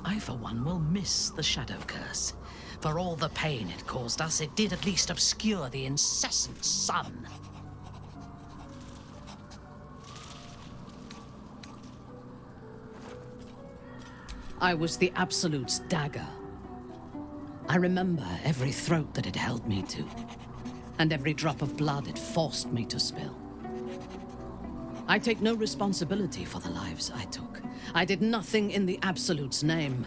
I for one will miss the Shadow Curse. For all the pain it caused us, it did at least obscure the incessant sun. I was the Absolute's dagger. I remember every throat that it held me to, and every drop of blood it forced me to spill. I take no responsibility for the lives I took. I did nothing in the Absolute's name.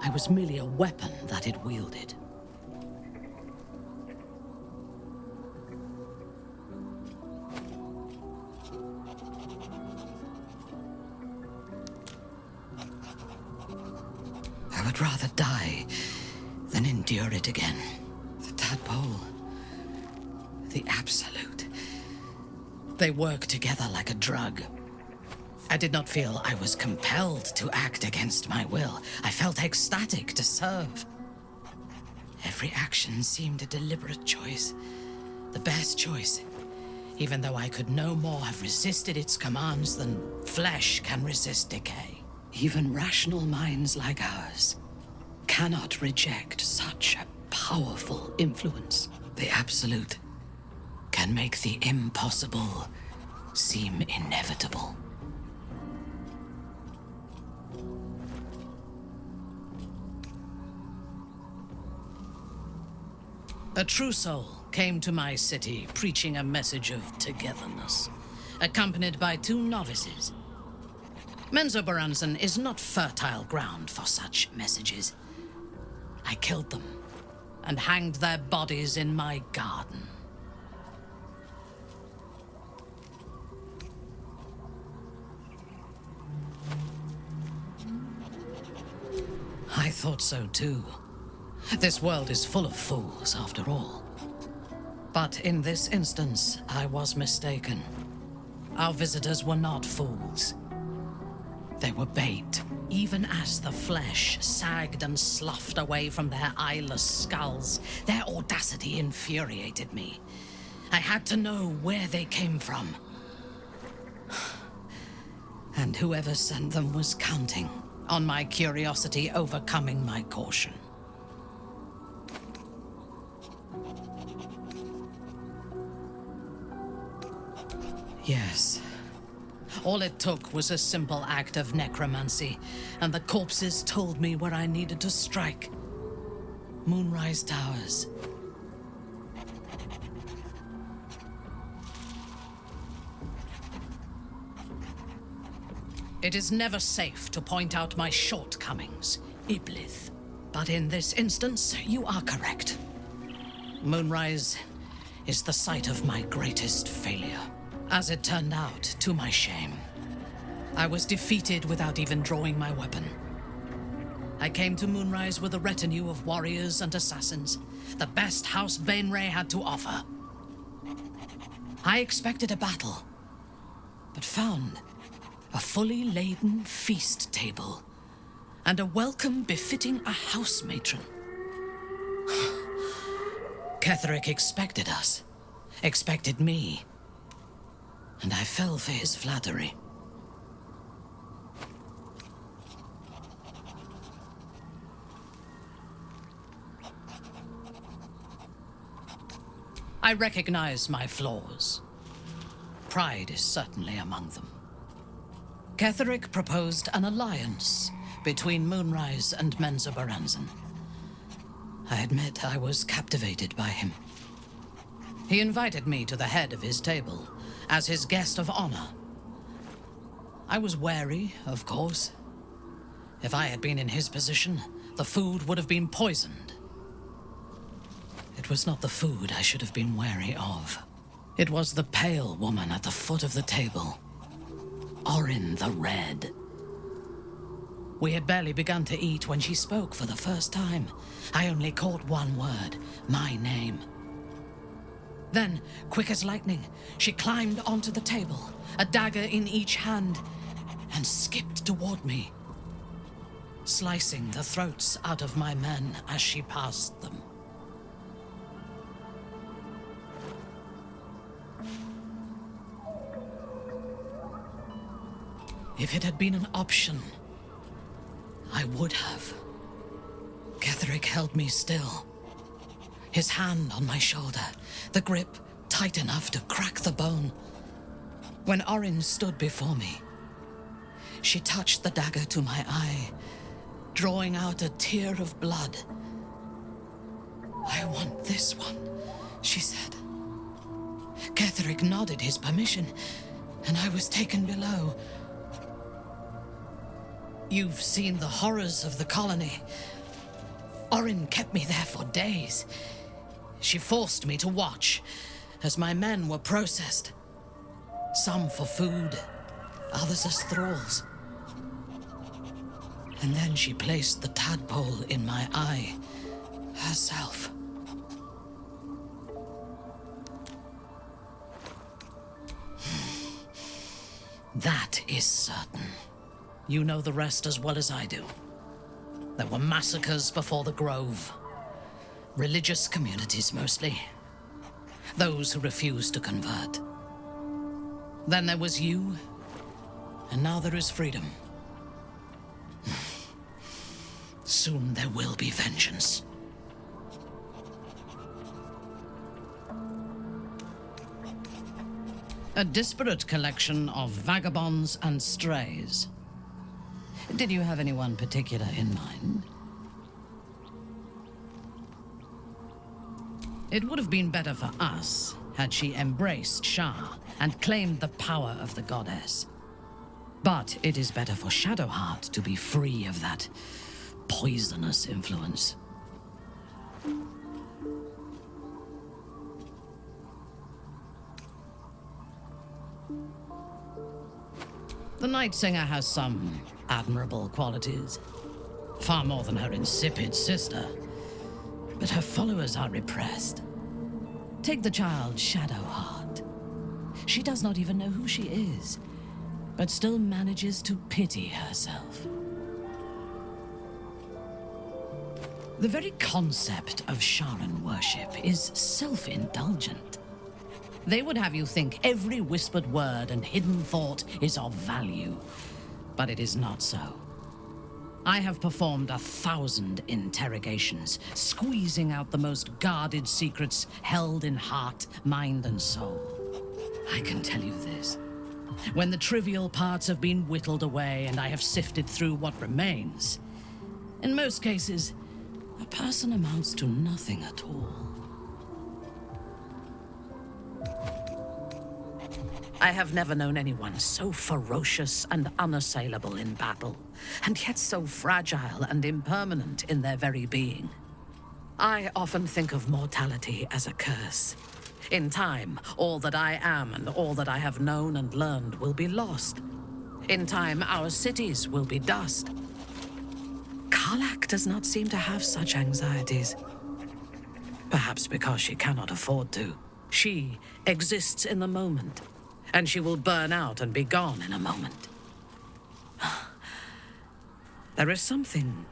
I was merely a weapon that it wielded. I would rather die than endure it again. The tadpole, the Absolute. They work together like a drug. I did not feel I was compelled to act against my will. I felt ecstatic to serve. Every action seemed a deliberate choice. The best choice. Even though I could no more have resisted its commands than flesh can resist decay. Even rational minds like ours cannot reject such a powerful influence. The Absolute can make the impossible seem inevitable. A true soul came to my city preaching a message of togetherness, accompanied by 2 novices. Menzoberranzan is not fertile ground for such messages. I killed them and hanged their bodies in my garden. I thought so too. This world is full of fools, after all. But in this instance, I was mistaken. Our visitors were not fools. They were bait, even as the flesh sagged and sloughed away from their eyeless skulls. Their audacity infuriated me. I had to know where they came from. And whoever sent them was counting on my curiosity overcoming my caution. Yes. All it took was a simple act of necromancy, and the corpses told me where I needed to strike. Moonrise Towers. It is never safe to point out my shortcomings, Iblith. But in this instance, you are correct. Moonrise is the site of my greatest failure. As it turned out, to my shame, I was defeated without even drawing my weapon. I came to Moonrise with a retinue of warriors and assassins, the best House Bainray had to offer. I expected a battle, but found a fully laden feast table and a welcome befitting a house matron. Ketheric expected us, expected me, and I fell for his flattery. I recognize my flaws. Pride is certainly among them. Ketheric proposed an alliance between Moonrise and Menzoberranzan. I admit I was captivated by him. He invited me to the head of his table as his guest of honor. I was wary, of course. If I had been in his position, the food would have been poisoned. It was not the food I should have been wary of. It was the pale woman at the foot of the table. Orin the Red. We had barely begun to eat when she spoke for the first time. I only caught one word, my name. Then, quick as lightning, she climbed onto the table, a dagger in each hand, and skipped toward me, slicing the throats out of my men as she passed them. If it had been an option, I would have. Ketherick held me still. His hand on my shoulder, the grip tight enough to crack the bone. When Orin stood before me, she touched the dagger to my eye, drawing out a tear of blood. "I want this one," she said. Ketherick nodded his permission, and I was taken below. "You've seen the horrors of the colony. Orin kept me there for days. She forced me to watch as my men were processed. Some for food, others as thralls. And then she placed the tadpole in my eye herself." That is certain. You know the rest as well as I do. There were massacres before the Grove. Religious communities mostly. Those who refused to convert. Then there was you, and now there is freedom. Soon there will be vengeance. A disparate collection of vagabonds and strays. Did you have anyone particular in mind? It would have been better for us had she embraced Shah and claimed the power of the goddess. But it is better for Shadowheart to be free of that poisonous influence. The Night Singer has some admirable qualities. Far more than her insipid sister. But her followers are repressed. Take the child Shadowheart. She does not even know who she is, but still manages to pity herself. The very concept of Sharan worship is self-indulgent. They would have you think every whispered word and hidden thought is of value, but it is not so. I have performed 1,000 interrogations, squeezing out the most guarded secrets held in heart, mind, and soul. I can tell you this. When the trivial parts have been whittled away and I have sifted through what remains, in most cases, a person amounts to nothing at all. I have never known anyone so ferocious and unassailable in battle, and yet so fragile and impermanent in their very being. I often think of mortality as a curse. In time, all that I am and all that I have known and learned will be lost. In time, our cities will be dust. Karlach does not seem to have such anxieties. Perhaps because she cannot afford to. She exists in the moment. And she will burn out and be gone in a moment. There is something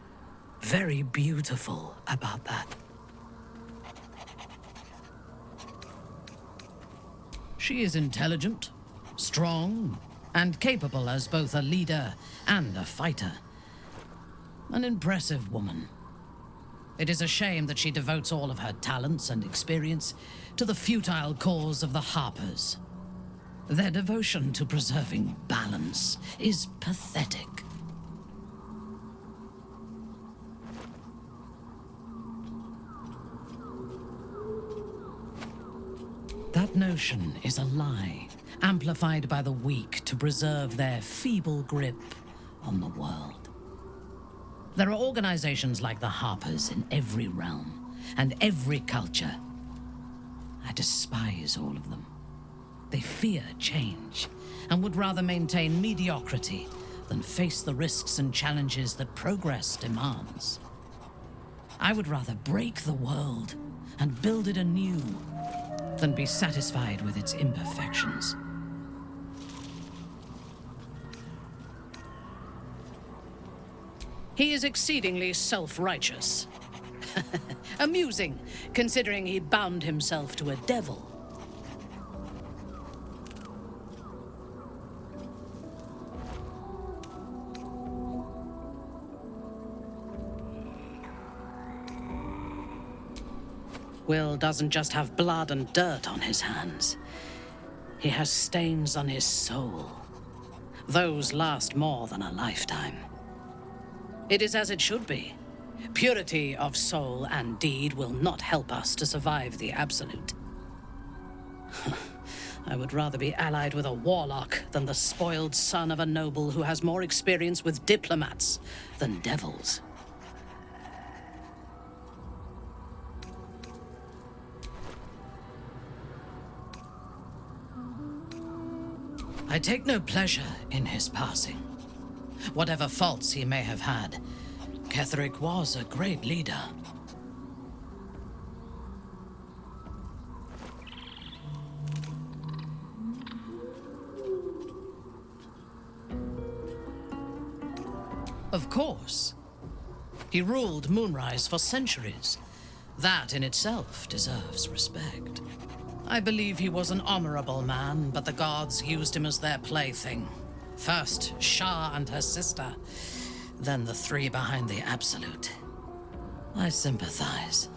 very beautiful about that. She is intelligent, strong, and capable as both a leader and a fighter. An impressive woman. It is a shame that she devotes all of her talents and experience to the futile cause of the Harpers. Their devotion to preserving balance is pathetic. That notion is a lie, amplified by the weak to preserve their feeble grip on the world. There are organizations like the Harpers in every realm and every culture. I despise all of them. They fear change and would rather maintain mediocrity than face the risks and challenges that progress demands. I would rather break the world and build it anew than be satisfied with its imperfections. He is exceedingly self-righteous. Amusing, considering he bound himself to a devil. Will doesn't just have blood and dirt on his hands. He has stains on his soul. Those last more than a lifetime. It is as it should be. Purity of soul and deed will not help us to survive the Absolute. I would rather be allied with a warlock than the spoiled son of a noble who has more experience with diplomats than devils. I take no pleasure in his passing. Whatever faults he may have had, Ketheric was a great leader. Of course. He ruled Moonrise for centuries. That in itself deserves respect. I believe he was an honorable man, but the gods used him as their plaything. First, Shah and her sister, then the three behind the Absolute. I sympathize.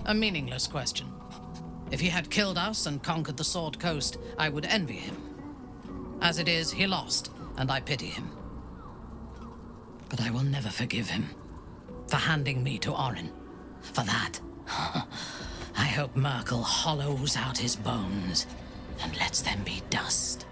A meaningless question. If he had killed us and conquered the Sword Coast, I would envy him. As it is, he lost, and I pity him. But I will never forgive him for handing me to Orin. For that, I hope Merkel hollows out his bones and lets them be dust.